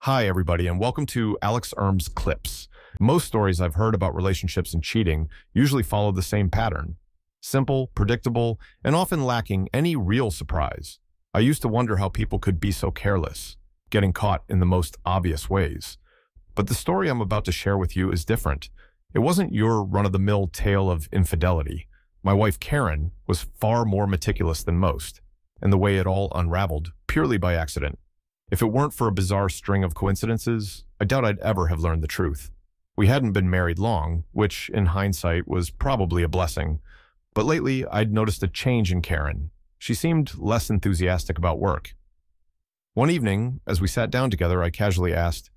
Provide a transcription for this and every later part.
Hi, everybody, and welcome to Alex Erm's Clips. Most stories I've heard about relationships and cheating usually follow the same pattern. Simple, predictable, and often lacking any real surprise. I used to wonder how people could be so careless, getting caught in the most obvious ways. But the story I'm about to share with you is different. It wasn't your run-of-the-mill tale of infidelity. My wife, Karen, was far more meticulous than most, and the way it all unraveled purely by accident. If it weren't for a bizarre string of coincidences, I doubt I'd ever have learned the truth. We hadn't been married long, which in hindsight was probably a blessing. But lately, I'd noticed a change in Karen. She seemed less enthusiastic about work. One evening, as we sat down together, I casually asked,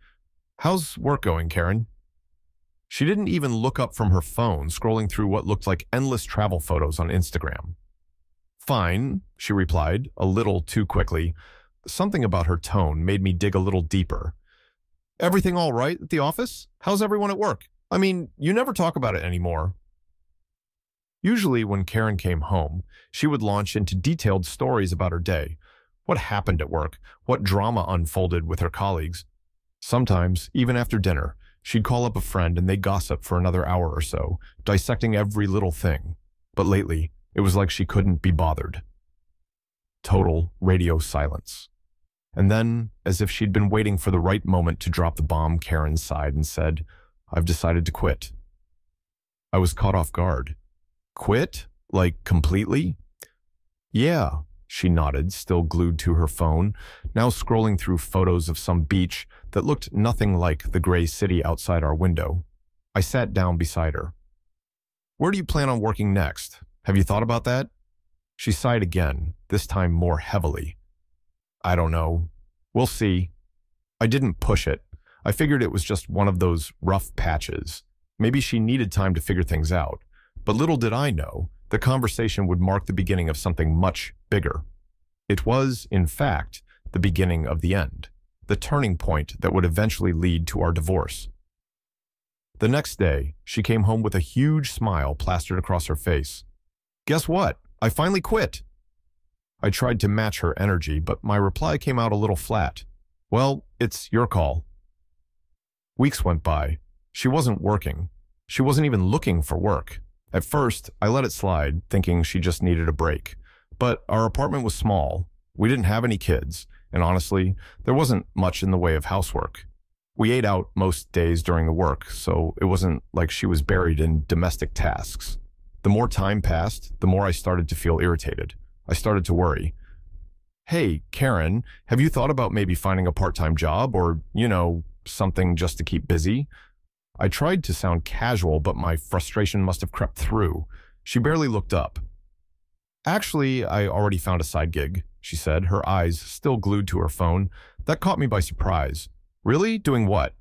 "How's work going, Karen?" She didn't even look up from her phone, scrolling through what looked like endless travel photos on Instagram. "Fine," she replied, a little too quickly. Something about her tone made me dig a little deeper. "Everything all right at the office? How's everyone at work? I mean, you never talk about it anymore." Usually when Karen came home, she would launch into detailed stories about her day, what happened at work, what drama unfolded with her colleagues. Sometimes, even after dinner, she'd call up a friend and they'd gossip for another hour or so, dissecting every little thing. But lately, it was like she couldn't be bothered. Total radio silence. And then, as if she'd been waiting for the right moment to drop the bomb, Karen sighed and said, "I've decided to quit." I was caught off guard. "Quit? Like completely?" "Yeah," she nodded, still glued to her phone, now scrolling through photos of some beach that looked nothing like the gray city outside our window. I sat down beside her. "Where do you plan on working next? Have you thought about that?" She sighed again, this time more heavily. "I don't know. We'll see." I didn't push it. I figured it was just one of those rough patches. Maybe she needed time to figure things out. But little did I know, the conversation would mark the beginning of something much bigger. It was, in fact, the beginning of the end, the turning point that would eventually lead to our divorce. The next day, she came home with a huge smile plastered across her face. "Guess what? I finally quit." I tried to match her energy, but my reply came out a little flat. "Well, it's your call." Weeks went by. She wasn't working. She wasn't even looking for work. At first, I let it slide, thinking she just needed a break. But our apartment was small. We didn't have any kids, and honestly, there wasn't much in the way of housework. We ate out most days during the work, so it wasn't like she was buried in domestic tasks. The more time passed, the more I started to feel irritated. I started to worry. "Hey, Karen, have you thought about maybe finding a part-time job or, something just to keep busy?" I tried to sound casual, but my frustration must have crept through. She barely looked up. "Actually, I already found a side gig," she said, her eyes still glued to her phone. That caught me by surprise. "Really? Doing what?"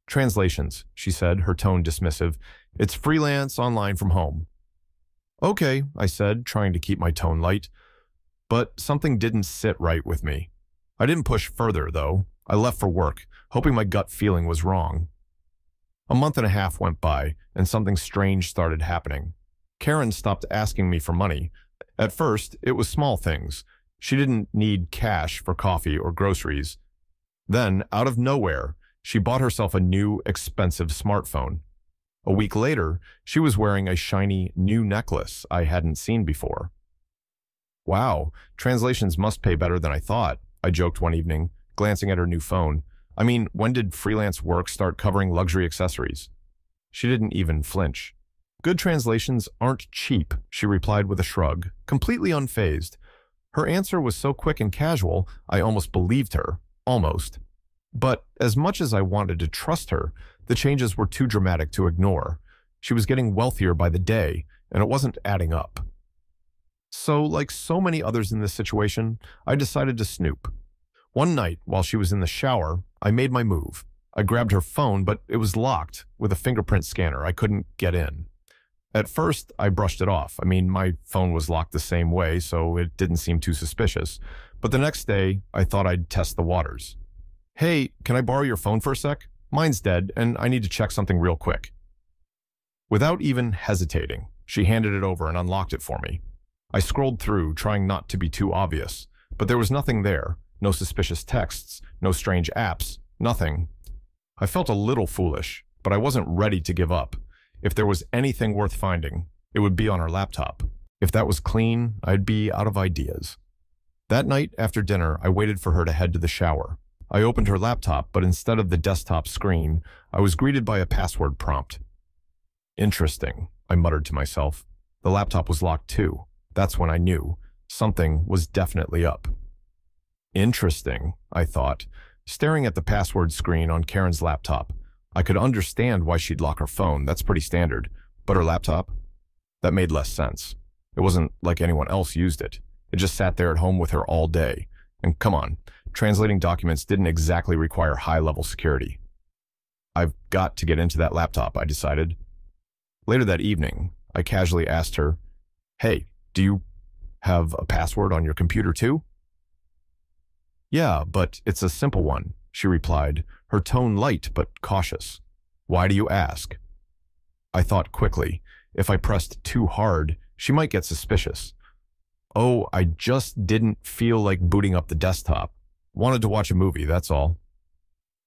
"Translations," she said, her tone dismissive. "It's freelance, online from home." "Okay," I said, trying to keep my tone light. But something didn't sit right with me. I didn't push further, though. I left for work, hoping my gut feeling was wrong. A month and a half went by, and something strange started happening. Karen stopped asking me for money. At first, it was small things. She didn't need cash for coffee or groceries. Then, out of nowhere, she bought herself a new, expensive smartphone. A week later, she was wearing a shiny new necklace I hadn't seen before. "Wow, translations must pay better than I thought," I joked one evening, glancing at her new phone. "I mean, when did freelance work start covering luxury accessories?" She didn't even flinch. "Good translations aren't cheap," she replied with a shrug, completely unfazed. Her answer was so quick and casual, I almost believed her. Almost. But as much as I wanted to trust her, the changes were too dramatic to ignore. She was getting wealthier by the day, and it wasn't adding up. So, like so many others in this situation, I decided to snoop. One night, while she was in the shower, I made my move. I grabbed her phone, but it was locked with a fingerprint scanner. I couldn't get in. At first, I brushed it off. I mean, my phone was locked the same way, so it didn't seem too suspicious. But the next day, I thought I'd test the waters. "Hey, can I borrow your phone for a sec? Mine's dead, and I need to check something real quick." Without even hesitating, she handed it over and unlocked it for me. I scrolled through, trying not to be too obvious, but there was nothing there. No suspicious texts, no strange apps, Nothing. I felt a little foolish, but I wasn't ready to give up. If there was anything worth finding, it would be on her laptop. If that was clean, I'd be out of ideas. That night after dinner, I waited for her to head to the shower. I opened her laptop, but instead of the desktop screen, I was greeted by a password prompt. Interesting, I muttered to myself. The laptop was locked too. That's when I knew. Something was definitely up. Interesting, I thought, staring at the password screen on Karen's laptop. I could understand why she'd lock her phone, that's pretty standard. But her laptop? That made less sense. It wasn't like anyone else used it. It just sat there at home with her all day. And come on, translating documents didn't exactly require high-level security. I've got to get into that laptop, I decided. Later that evening, I casually asked her, "Hey, do you have a password on your computer too?" "Yeah, but it's a simple one," she replied, her tone light but cautious. "Why do you ask?" I thought quickly. If I pressed too hard, she might get suspicious. "Oh, I just didn't feel like booting up the desktop. Wanted to watch a movie, that's all."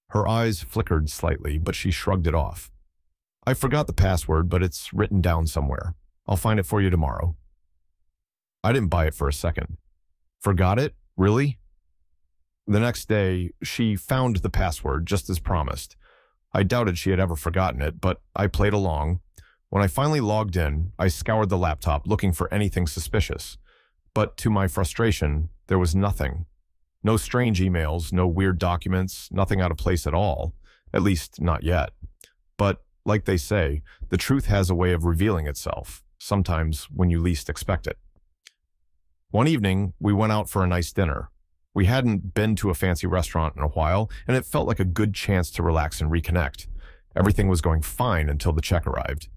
Her eyes flickered slightly, but she shrugged it off. "I forgot the password, but it's written down somewhere. I'll find it for you tomorrow." I didn't buy it for a second. Forgot it? Really? The next day, she found the password just as promised. I doubted she had ever forgotten it, but I played along. When I finally logged in, I scoured the laptop looking for anything suspicious. But to my frustration, there was nothing. No strange emails, no weird documents, nothing out of place at all. At least, not yet. But, like they say, the truth has a way of revealing itself, sometimes when you least expect it. One evening, we went out for a nice dinner. We hadn't been to a fancy restaurant in a while, and it felt like a good chance to relax and reconnect. Everything was going fine until the check arrived.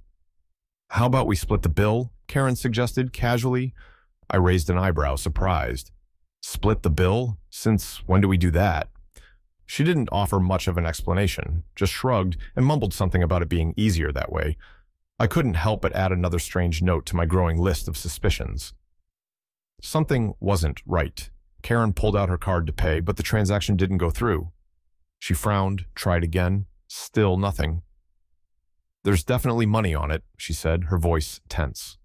"How about we split the bill?" Karen suggested casually. I raised an eyebrow, surprised. "Split the bill? Since when do we do that?" She didn't offer much of an explanation, just shrugged and mumbled something about it being easier that way. I couldn't help but add another strange note to my growing list of suspicions. Something wasn't right. Karen pulled out her card to pay, but the transaction didn't go through. She frowned, tried again, still nothing. "There's definitely money on it," she said, her voice tense.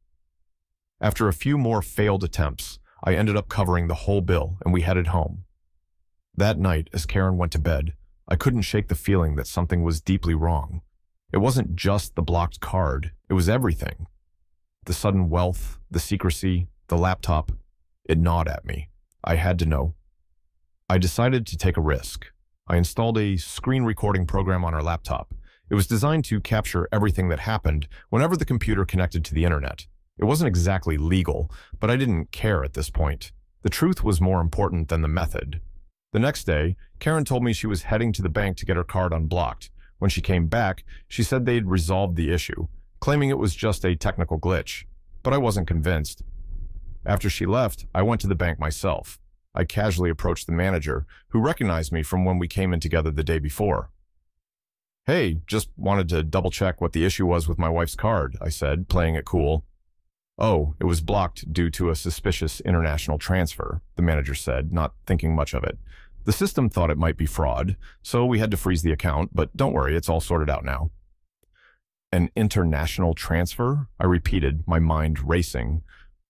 After a few more failed attempts, I ended up covering the whole bill and we headed home. That night, as Karen went to bed, I couldn't shake the feeling that something was deeply wrong. It wasn't just the blocked card, it was everything. The sudden wealth, the secrecy, the laptop, it gnawed at me. I had to know. I decided to take a risk. I installed a screen recording program on our laptop. It was designed to capture everything that happened whenever the computer connected to the internet. It wasn't exactly legal, but I didn't care at this point. The truth was more important than the method. The next day, Karen told me she was heading to the bank to get her card unblocked. When she came back, she said they'd resolved the issue, claiming it was just a technical glitch. But I wasn't convinced. After she left, I went to the bank myself. I casually approached the manager, who recognized me from when we came in together the day before. "Hey, just wanted to double-check what the issue was with my wife's card," I said, playing it cool. "Oh, it was blocked due to a suspicious international transfer," the manager said, not thinking much of it. "The system thought it might be fraud, so we had to freeze the account, but don't worry, it's all sorted out now." "An international transfer?" I repeated, my mind racing.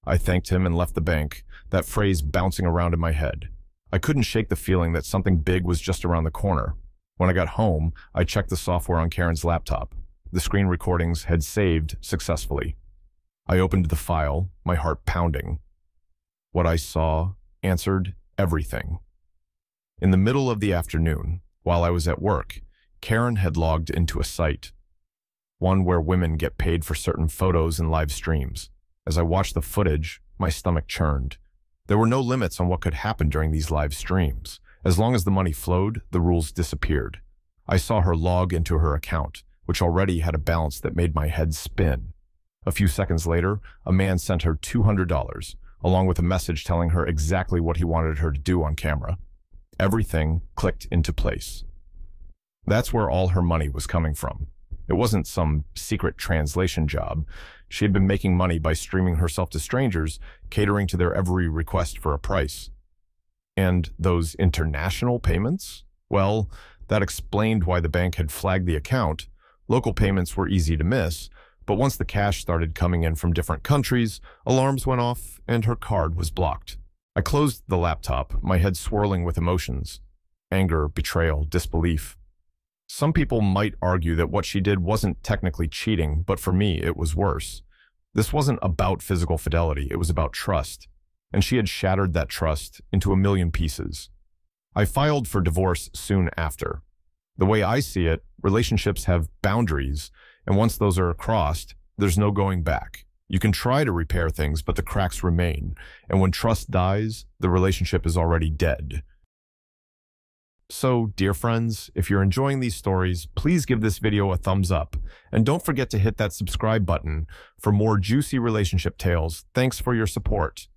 I thanked him and left the bank, that phrase bouncing around in my head. I couldn't shake the feeling that something big was just around the corner. When I got home, I checked the software on Karen's laptop. The screen recordings had saved successfully. I opened the file, my heart pounding. What I saw answered everything. In the middle of the afternoon, while I was at work, Karen had logged into a site, one where women get paid for certain photos and live streams. As I watched the footage, my stomach churned. There were no limits on what could happen during these live streams. As long as the money flowed, the rules disappeared. I saw her log into her account, which already had a balance that made my head spin. A few seconds later, a man sent her $200, along with a message telling her exactly what he wanted her to do on camera. Everything clicked into place. That's where all her money was coming from. It wasn't some secret translation job. She had been making money by streaming herself to strangers, catering to their every request for a price. And those international payments? Well, That explained why the bank had flagged the account. Local payments were easy to miss, but once the cash started coming in from different countries, alarms went off and her card was blocked. I closed the laptop, my head swirling with emotions. Anger, betrayal, disbelief. Some people might argue that what she did wasn't technically cheating, but for me, it was worse. This wasn't about physical fidelity, it was about trust. And she had shattered that trust into a million pieces. I filed for divorce soon after. The way I see it, relationships have boundaries, and once those are crossed, there's no going back. You can try to repair things, but the cracks remain. And when trust dies, the relationship is already dead. So, dear friends, if you're enjoying these stories, please give this video a thumbs up. And don't forget to hit that subscribe button for more juicy relationship tales. Thanks for your support.